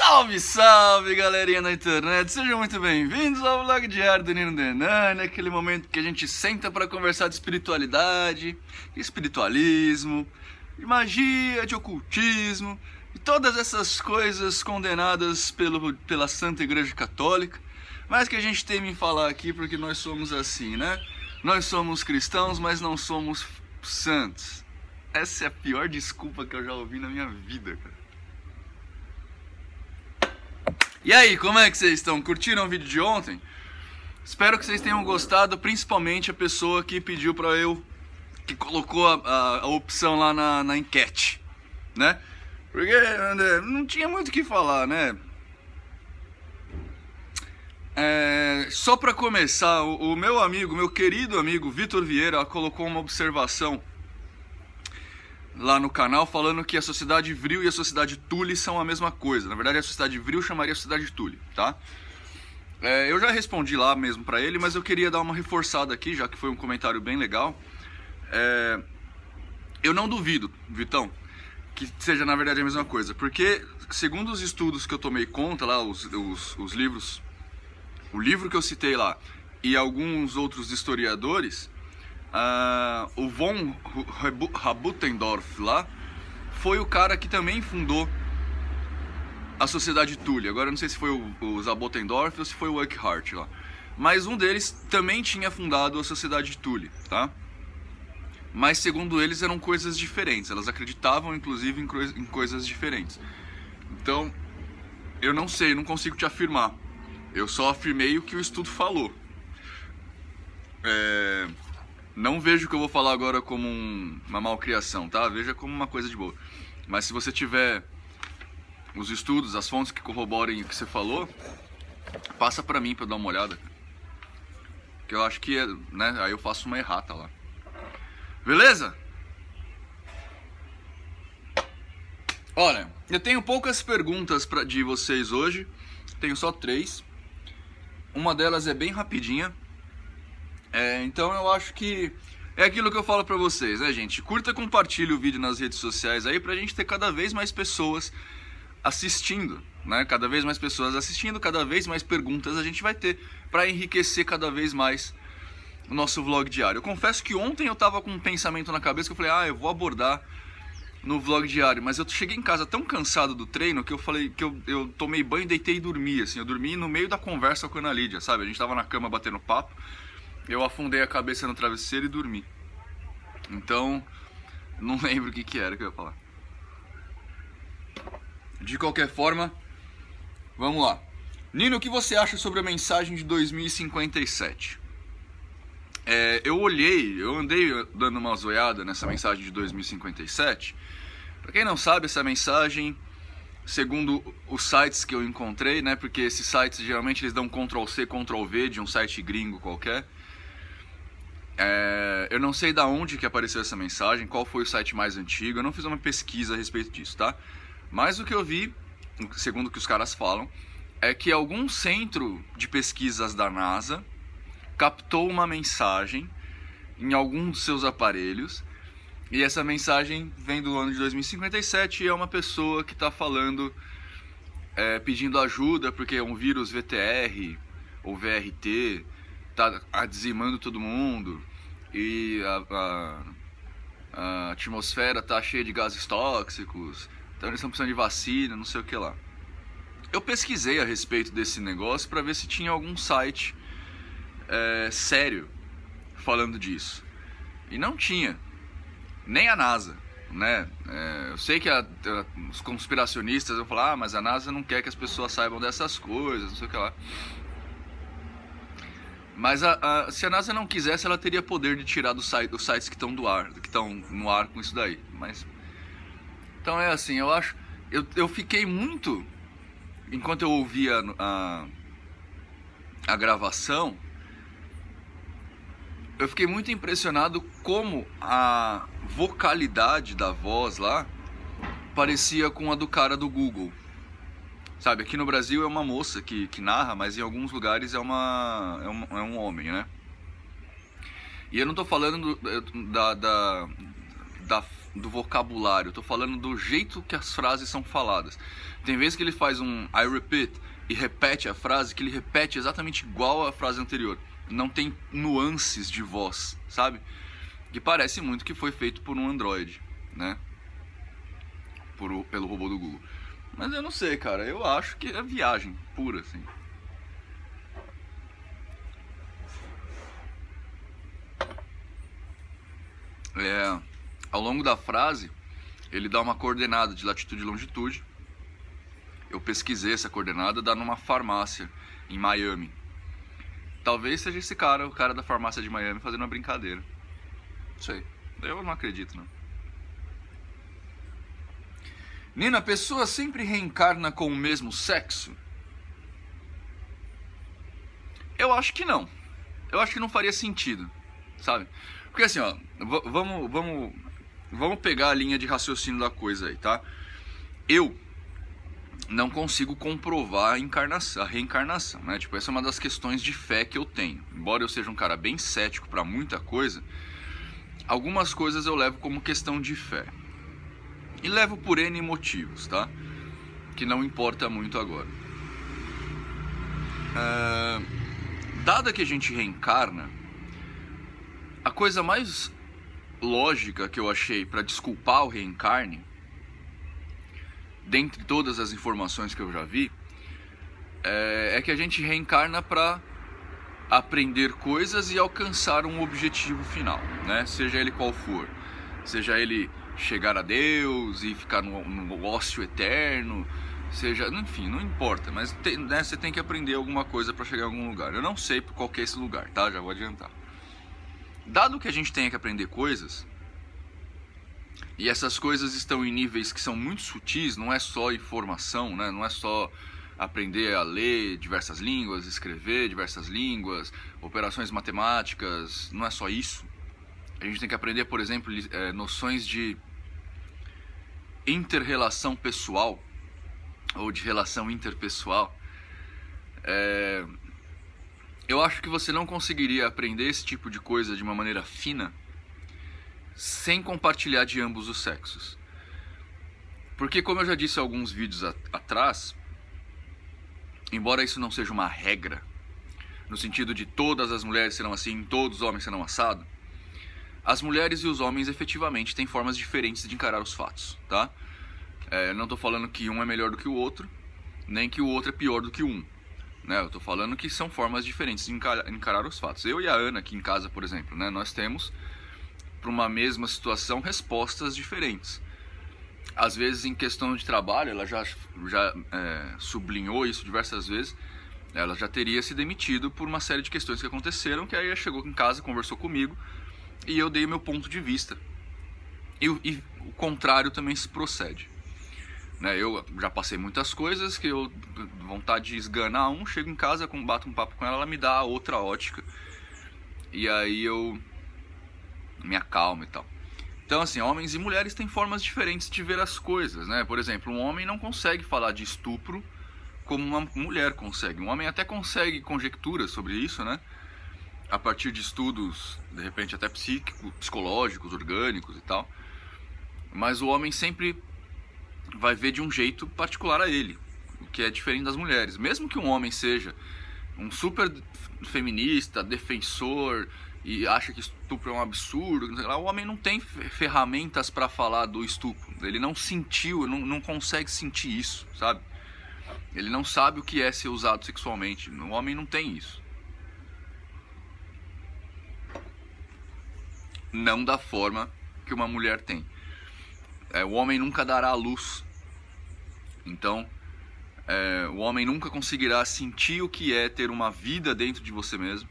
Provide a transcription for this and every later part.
Salve, salve, galerinha da internet! Sejam muito bem-vindos ao vlog diário do Nino Denani, aquele momento que a gente senta para conversar de espiritualidade, espiritualismo, de magia, de ocultismo e todas essas coisas condenadas pela Santa Igreja Católica, mas que a gente teme em falar aqui porque nós somos assim, né? Nós somos cristãos, mas não somos santos. Essa é a pior desculpa que eu já ouvi na minha vida, cara. E aí, como é que vocês estão? Curtiram o vídeo de ontem? Espero que vocês tenham gostado, principalmente a pessoa que pediu pra eu, que colocou a opção lá na enquete, né? Porque não tinha muito o que falar, né? Só pra começar, o meu querido amigo Vitor Vieira colocou uma observação lá no canal falando que a Sociedade Vril e a Sociedade Thule são a mesma coisa. Na verdade, a Sociedade Vril chamaria a Sociedade Thule, tá? Eu já respondi lá mesmo pra ele, mas eu queria dar uma reforçada aqui, já que foi um comentário bem legal. Eu não duvido, Vitão, que seja na verdade a mesma coisa, porque segundo os estudos que eu tomei conta lá, os livros, o livro que eu citei lá e alguns outros historiadores, o von Habutendorf lá foi o cara que também fundou a Sociedade Thule. Agora eu não sei se foi o Habutendorf ou se foi o Eckhart lá, mas um deles também tinha fundado a Sociedade Thule, tá? Mas segundo eles eram coisas diferentes, elas acreditavam inclusive em coisas diferentes. Então eu não sei, não consigo te afirmar, eu só afirmei o que o estudo falou. Não vejo o que eu vou falar agora como uma malcriação, tá? Veja como uma coisa de boa. Mas se você tiver os estudos, as fontes que corroborem o que você falou, passa pra mim pra eu dar uma olhada. Que eu acho que, né, aí eu faço uma errata lá. Beleza? Olha, eu tenho poucas perguntas de vocês hoje. Tenho só 3. Uma delas é bem rapidinha. Então eu acho que é aquilo que eu falo pra vocês, né, gente? Curta, compartilhe o vídeo nas redes sociais aí pra gente ter cada vez mais pessoas assistindo, né? Cada vez mais pessoas assistindo, cada vez mais perguntas a gente vai ter pra enriquecer cada vez mais o nosso vlog diário. Eu confesso que ontem eu tava com um pensamento na cabeça que eu falei, eu vou abordar no vlog diário, mas eu cheguei em casa tão cansado do treino que eu falei que eu tomei banho, deitei e dormi, assim. Eu dormi no meio da conversa com a Ana Lídia, sabe? A gente tava na cama batendo papo. Eu afundei a cabeça no travesseiro e dormi. Então, não lembro o que era que eu ia falar. De qualquer forma, vamos lá. Nino, o que você acha sobre a mensagem de 2057? Eu andei dando uma zoiada nessa mensagem de 2057. Pra quem não sabe, essa mensagem, segundo os sites que eu encontrei, né? Porque esses sites geralmente eles dão Ctrl+C, Ctrl+V de um site gringo qualquer. Eu não sei da onde que apareceu essa mensagem, qual foi o site mais antigo, eu não fiz uma pesquisa a respeito disso, tá? Mas o que eu vi, segundo o que os caras falam, é que algum centro de pesquisas da NASA captou uma mensagem em algum dos seus aparelhos, e essa mensagem vem do ano de 2057 e é uma pessoa que está falando, pedindo ajuda porque um vírus VTR ou VRT tá dizimando todo mundo e a atmosfera tá cheia de gases tóxicos, então eles estão precisando de vacina, não sei o que lá. Eu pesquisei a respeito desse negócio para ver se tinha algum site sério falando disso, e não tinha, nem a NASA, né? Eu sei que os conspiracionistas vão falar, mas a NASA não quer que as pessoas saibam dessas coisas, não sei o que lá. Mas se a NASA não quisesse, ela teria poder de tirar dos sites que estão no ar com isso daí. Mas então é assim, eu fiquei muito, enquanto eu ouvia a gravação, eu fiquei muito impressionado como a vocalidade da voz lá parecia com a do cara do Google. Sabe, aqui no Brasil é uma moça que narra, mas em alguns lugares é um homem, né? E eu não tô falando do vocabulário, eu tô falando do jeito que as frases são faladas. Tem vezes que ele faz um I repeat e repete a frase, que ele repete exatamente igual à frase anterior. Não tem nuances de voz, sabe? Que parece muito que foi feito por um Android, né? Pelo robô do Google. Mas eu não sei, cara. Eu acho que é viagem pura, assim. Ao longo da frase, ele dá uma coordenada de latitude e longitude. Eu pesquisei essa coordenada, dá numa farmácia em Miami. Talvez seja esse cara, o cara da farmácia de Miami, fazendo uma brincadeira. Não sei. Eu não acredito, não. Nina, a pessoa sempre reencarna com o mesmo sexo? Eu acho que não. Eu acho que não faria sentido, sabe? Porque assim, ó, vamos pegar a linha de raciocínio da coisa aí, tá? Eu não consigo comprovar a reencarnação, né? Tipo, essa é uma das questões de fé que eu tenho. Embora eu seja um cara bem cético pra muita coisa, algumas coisas eu levo como questão de fé. E levo por N motivos, tá? Que não importa muito agora. Dada que a gente reencarna, a coisa mais lógica que eu achei pra desculpar o reencarne, dentre todas as informações que eu já vi, é que a gente reencarna pra aprender coisas e alcançar um objetivo final, né? Seja ele qual for. Seja ele chegar a Deus e ficar no ócio eterno, seja, enfim, não importa, mas né, você tem que aprender alguma coisa para chegar em algum lugar. Eu não sei qual que é esse lugar, tá? Já vou adiantar. Dado que a gente tem que aprender coisas, e essas coisas estão em níveis que são muito sutis, não é só informação, né? Não é só aprender a ler diversas línguas, escrever diversas línguas, operações matemáticas, não é só isso. A gente tem que aprender, por exemplo, noções de inter-relação pessoal ou de relação interpessoal. Eu acho que você não conseguiria aprender esse tipo de coisa de uma maneira fina sem compartilhar de ambos os sexos. Porque, como eu já disse em alguns vídeos atrás, embora isso não seja uma regra, no sentido de todas as mulheres serão assim, todos os homens serão assado, as mulheres e os homens efetivamente têm formas diferentes de encarar os fatos, tá? Não estou falando que um é melhor do que o outro, nem que o outro é pior do que um, né? Eu estou falando que são formas diferentes de encarar os fatos. Eu e a Ana aqui em casa, por exemplo, né? Nós temos, para uma mesma situação, respostas diferentes. Às vezes, em questão de trabalho, ela já sublinhou isso diversas vezes, ela já teria se demitido por uma série de questões que aconteceram, que aí ela chegou em casa, conversou comigo, e eu dei o meu ponto de vista. E o contrário também se procede. Né? Eu já passei muitas coisas que eu, vontade de esganar chego em casa, bato um papo com ela me dá a outra ótica. E aí eu me acalmo e tal. Então, assim, homens e mulheres têm formas diferentes de ver as coisas, né? Por exemplo, um homem não consegue falar de estupro como uma mulher consegue. Um homem até consegue conjecturas sobre isso, né? A partir de estudos, de repente até psicológicos, orgânicos e tal. Mas o homem sempre vai ver de um jeito particular a ele, o que é diferente das mulheres. Mesmo que um homem seja um super feminista, defensor, e acha que estupro é um absurdo, o homem não tem ferramentas para falar do estupro. Ele não sentiu, não consegue sentir isso, sabe? Ele não sabe o que é ser usado sexualmente. O homem não tem isso. Não da forma que uma mulher tem. O homem nunca dará à luz. Então, o homem nunca conseguirá sentir o que é ter uma vida dentro de você mesmo,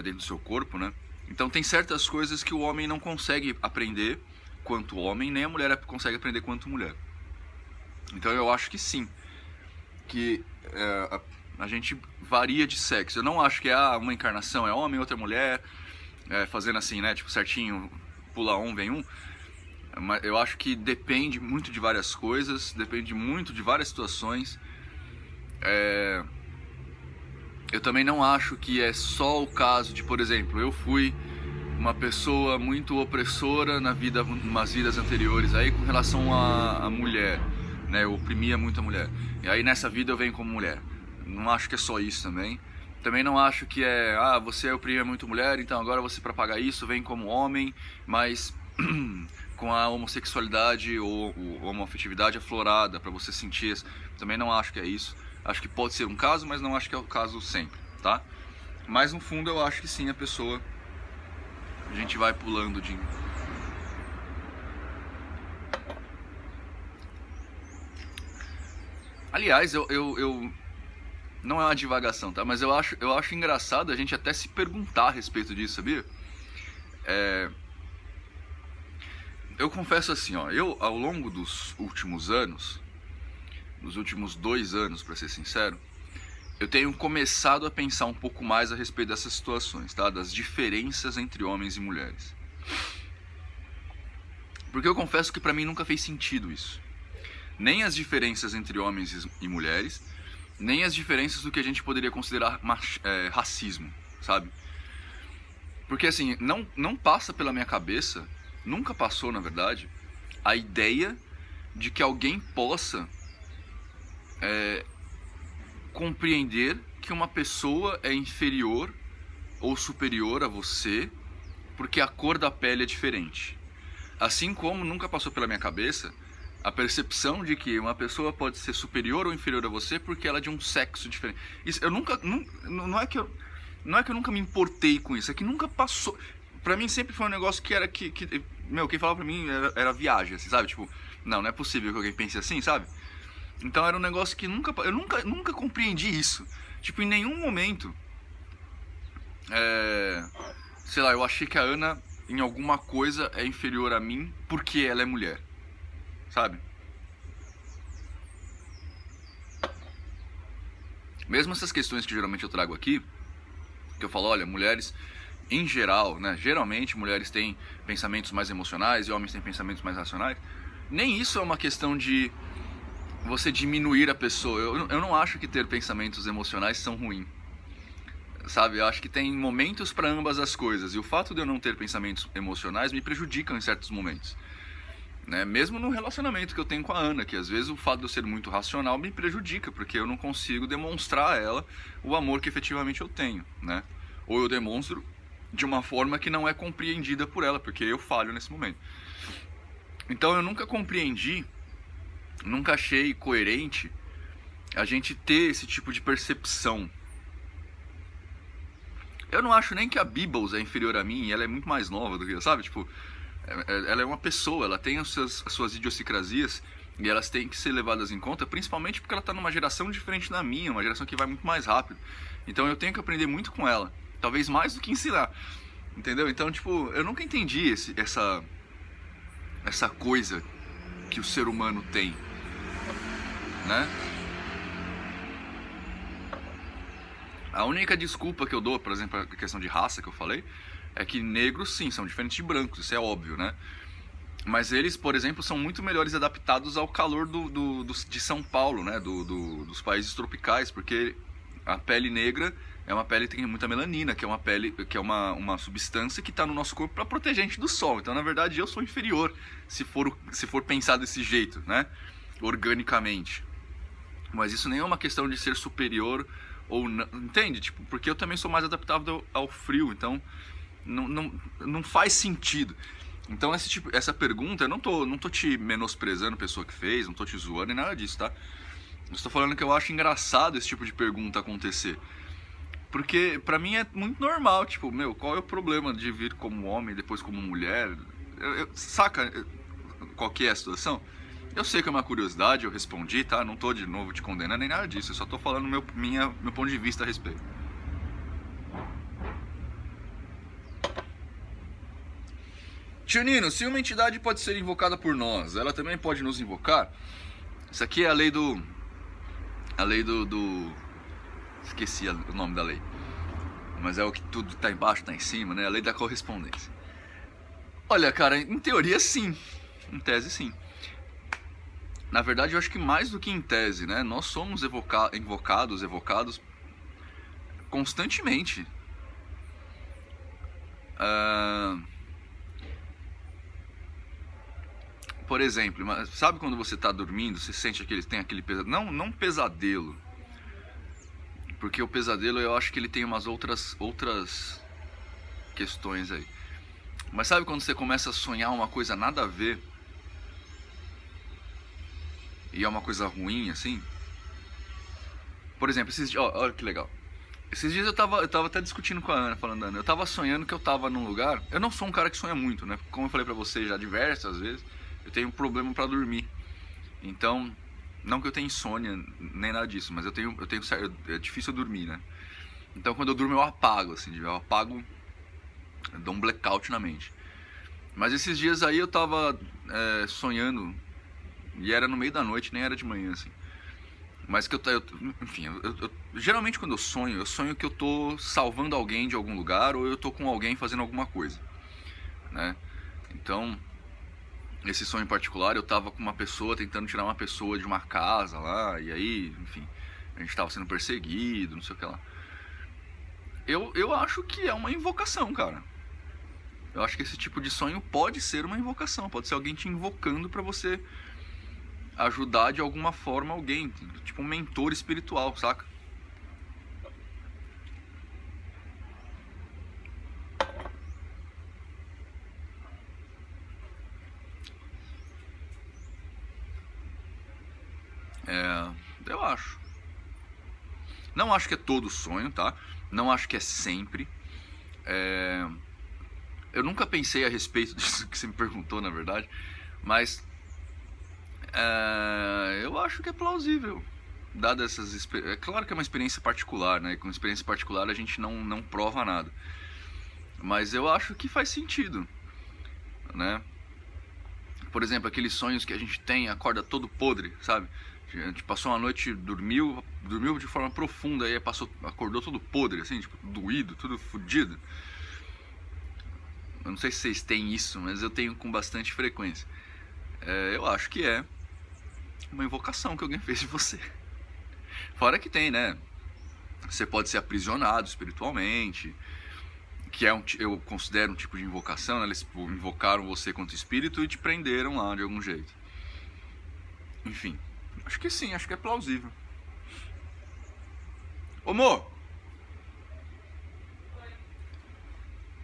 dentro do seu corpo, né? Então tem certas coisas que o homem não consegue aprender quanto homem, nem a mulher consegue aprender quanto mulher. Então eu acho que sim, que a gente varia de sexo. Eu não acho que uma encarnação é homem, outra mulher, fazendo assim, né? Tipo certinho, pula um, vem um. Mas eu acho que depende muito de várias coisas, depende muito de várias situações. Eu também não acho que é só o caso de, por exemplo, eu fui uma pessoa muito opressora na vida, umas vidas anteriores aí com relação à mulher, né? Eu oprimia muito a mulher. E aí nessa vida eu venho como mulher. Não acho que é só isso também. Também não acho que é, você oprimia muito mulher, então agora você para pagar isso vem como homem, mas com a homossexualidade ou homoafetividade aflorada para você sentir. Também não acho que é isso. Acho que pode ser um caso, mas não acho que é o caso sempre, tá? Mas no fundo eu acho que sim, a pessoa, a gente vai pulando de... Aliás, eu não é uma divagação, tá? Mas eu acho engraçado a gente até se perguntar a respeito disso, sabia? Eu confesso assim, ó, eu ao longo dos últimos anos, nos últimos 2 anos, para ser sincero, eu tenho começado a pensar um pouco mais a respeito dessas situações, tá? Das diferenças entre homens e mulheres. Porque eu confesso que pra mim nunca fez sentido isso. Nem as diferenças entre homens e mulheres, nem as diferenças do que a gente poderia considerar racismo, sabe? Porque assim, não passa pela minha cabeça, nunca passou na verdade, a ideia de que alguém possa compreender que uma pessoa é inferior ou superior a você porque a cor da pele é diferente. Assim como nunca passou pela minha cabeça a percepção de que uma pessoa pode ser superior ou inferior a você porque ela é de um sexo diferente. Isso, não é que eu nunca me importei com isso, é que nunca passou. Pra mim sempre foi um negócio que era meu, quem falava pra mim era viagem, assim, sabe? Tipo, não é possível que alguém pense assim, sabe? Então era um negócio que eu nunca compreendi isso. Tipo, em nenhum momento, sei lá, eu achei que a Ana em alguma coisa é inferior a mim porque ela é mulher, sabe? Mesmo essas questões que geralmente eu trago aqui, que eu falo, olha, mulheres em geral, né, geralmente mulheres têm pensamentos mais emocionais e homens têm pensamentos mais racionais, nem isso é uma questão de você diminuir a pessoa. Eu não acho que ter pensamentos emocionais são ruins, sabe? Eu acho que tem momentos para ambas as coisas, e o fato de eu não ter pensamentos emocionais me prejudicam em certos momentos, né? Mesmo no relacionamento que eu tenho com a Ana, que às vezes o fato de eu ser muito racional me prejudica, porque eu não consigo demonstrar a ela o amor que efetivamente eu tenho, né? Ou eu demonstro de uma forma que não é compreendida por ela, porque eu falho nesse momento. Então eu nunca compreendi, nunca achei coerente a gente ter esse tipo de percepção. Eu não acho nem que a Bibbles é inferior a mim, ela é muito mais nova do que eu, sabe? Tipo, ela é uma pessoa, ela tem as suas idiosincrasias e elas têm que ser levadas em conta, principalmente porque ela está numa geração diferente da minha, uma geração que vai muito mais rápido. Então eu tenho que aprender muito com ela, talvez mais do que ensinar, entendeu? Então, tipo, eu nunca entendi essa coisa que o ser humano tem, né? A única desculpa que eu dou, por exemplo, a questão de raça que eu falei, é que negros sim, são diferentes de brancos, isso é óbvio, né? Mas eles, por exemplo, são muito melhores adaptados ao calor de São Paulo, né? Dos países tropicais, porque a pele negra é uma pele que tem muita melanina, que é uma pele, que é uma substância que está no nosso corpo para proteger a gente do sol. Então, na verdade, eu sou inferior se for pensar desse jeito, né? Organicamente. Mas isso nem é uma questão de ser superior ou não, entende? Tipo, porque eu também sou mais adaptável ao frio, então não faz sentido. Então essa pergunta, eu não tô te menosprezando a pessoa que fez, não tô te zoando nem nada disso, tá? Eu estou falando que eu acho engraçado esse tipo de pergunta acontecer. Porque pra mim é muito normal, tipo, meu, qual é o problema de vir como homem e depois como mulher? Saca qual que é a situação? Eu sei que é uma curiosidade, eu respondi, tá? Não tô de novo te condenando nem nada disso, eu só tô falando meu ponto de vista a respeito. Tio Nino, se uma entidade pode ser invocada por nós, ela também pode nos invocar? Isso aqui é a lei do... Esqueci o nome da lei. Mas é o que tudo tá embaixo, tá em cima, né? A lei da correspondência. Olha, cara, em teoria sim. Em tese sim. Na verdade, eu acho que mais do que em tese, né? Nós somos evocados constantemente. Por exemplo, sabe quando você está dormindo, você sente tem aquele pesadelo, não pesadelo, porque o pesadelo eu acho que ele tem umas outras questões aí. Mas sabe quando você começa a sonhar uma coisa nada a ver e é uma coisa ruim assim? Por exemplo, olha que legal. Esses dias eu tava até discutindo com a Ana, falando, Ana, eu tava sonhando que eu tava num lugar. Eu não sou um cara que sonha muito, né? Como eu falei pra você já diversas vezes, eu tenho um problema pra dormir. Então, não que eu tenha insônia, nem nada disso, mas eu tenho é difícil eu dormir, né? Então quando eu durmo eu apago, assim, eu dou um blackout na mente. Mas esses dias aí eu tava sonhando, e era no meio da noite, nem era de manhã, assim. Mas que enfim, geralmente quando eu sonho que eu tô salvando alguém de algum lugar, ou eu tô com alguém fazendo alguma coisa, né? Então, esse sonho em particular, eu tava com uma pessoa, tentando tirar uma pessoa de uma casa lá, e aí, enfim, a gente tava sendo perseguido, não sei o que lá. Eu acho que é uma invocação, cara. Eu acho que esse tipo de sonho pode ser uma invocação, pode ser alguém te invocando pra você ajudar de alguma forma alguém, tipo um mentor espiritual, saca? Eu acho. Não acho que é todo sonho, tá? Não acho que é sempre. Eu nunca pensei a respeito disso que você me perguntou, na verdade, mas eu acho que é plausível, dada essas experiências. É claro que é uma experiência particular, né? Com experiência particular a gente não prova nada, mas eu acho que faz sentido, né? Por exemplo, aqueles sonhos que a gente tem, acorda todo podre, sabe? A gente passou uma noite, dormiu de forma profunda, aí acordou todo podre, assim, tipo, doído, tudo fodido. Eu não sei se vocês têm isso, mas eu tenho com bastante frequência. Eu acho que é uma invocação que alguém fez de você. Fora que tem, né? Você pode ser aprisionado espiritualmente, que eu considero um tipo de invocação, né? Eles invocaram você contra o espírito e te prenderam lá de algum jeito. Enfim, acho que sim, acho que é plausível. Ô, Mo,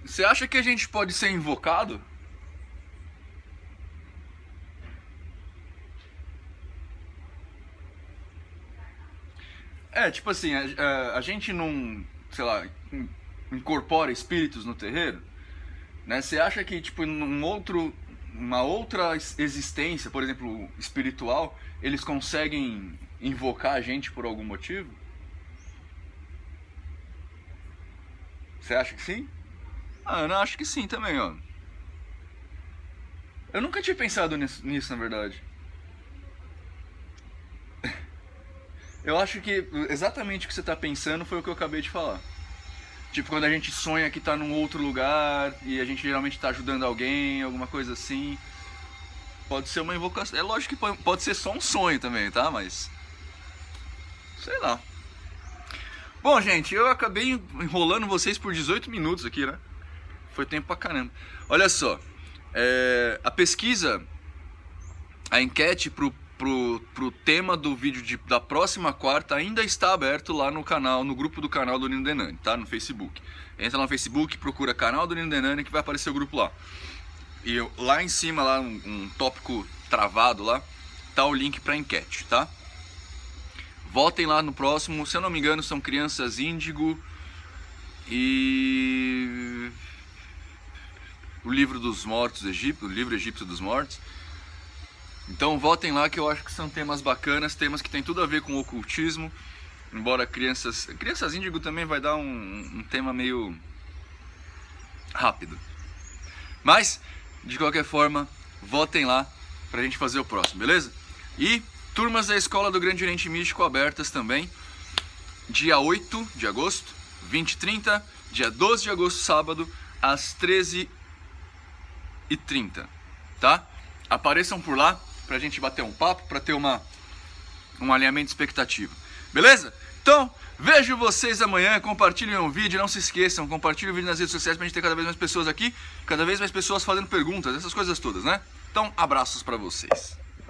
você acha que a gente pode ser invocado? Tipo assim, a gente não, sei lá, incorpora espíritos no terreiro, né? Você acha que, tipo, uma outra existência, por exemplo, espiritual, eles conseguem invocar a gente por algum motivo? Você acha que sim? Eu não acho que sim também, ó. Eu nunca tinha pensado nisso, na verdade. Eu acho que exatamente o que você tá pensando foi o que eu acabei de falar. Tipo, quando a gente sonha que tá num outro lugar e a gente geralmente tá ajudando alguém, alguma coisa assim. Pode ser uma invocação. É lógico que pode ser só um sonho também, tá? Mas sei lá. Bom, gente, eu acabei enrolando vocês por 18 minutos aqui, né? Foi tempo pra caramba. Olha só, a pesquisa, a enquete pro tema do vídeo da próxima quarta ainda está aberto lá no canal, no grupo do canal do Nino Denani, tá? No Facebook. Entra lá no Facebook, procura canal do Nino Denani que vai aparecer o grupo lá. E lá em cima, lá um tópico travado lá, tá o link pra enquete, tá? Votem lá no próximo, se eu não me engano são Crianças Índigo e o Livro dos Mortos Egípcio, o Livro Egípcio dos Mortos. Então votem lá que eu acho que são temas bacanas, temas que tem tudo a ver com o ocultismo. Embora Crianças Índigo também vai dar um tema meio rápido. Mas, de qualquer forma, votem lá pra gente fazer o próximo, beleza? E turmas da Escola do Grande Oriente Místico abertas também. Dia 8 de agosto, 20 e 30. Dia 12 de agosto, sábado, às 13h30, tá? Apareçam por lá pra gente bater um papo, pra ter um alinhamento de expectativa. Beleza? Então, vejo vocês amanhã, compartilhem o vídeo, não se esqueçam, compartilhem o vídeo nas redes sociais pra gente ter cada vez mais pessoas aqui, cada vez mais pessoas fazendo perguntas, essas coisas todas, né? Então, abraços pra vocês.